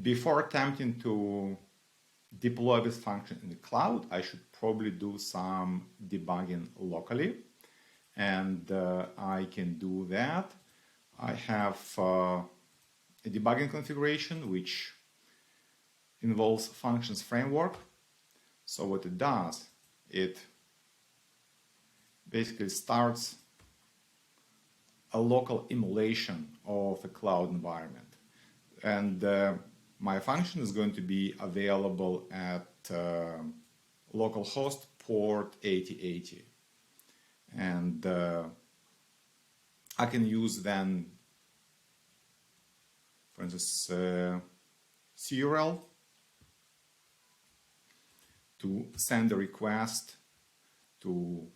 before attempting to deploy this function in the cloud, I should probably do some debugging locally. And I can do that. I have a debugging configuration which involves functions framework. So what it does, it basically starts a local emulation of a cloud environment. And my function is going to be available at localhost port 8080. And I can use then, for instance, curl to send a request to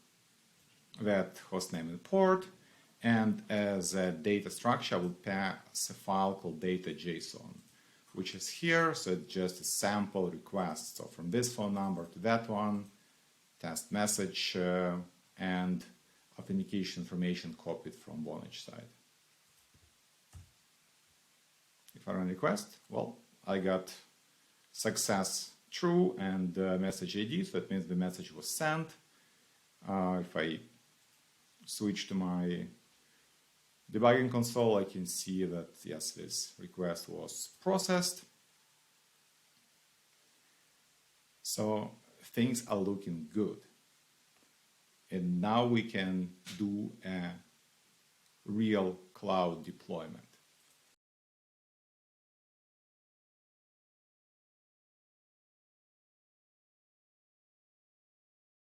that hostname and port, and as a data structure I will pass a file called data.json, which is here. So it's just a sample request. So from this phone number to that one, test message and authentication information copied from Vonage side. If I run request, well, I got success true and message ID, so that means the message was sent. If I switch to my debugging console, I can see that yes, this request was processed. So things are looking good. And now we can do a real cloud deployment.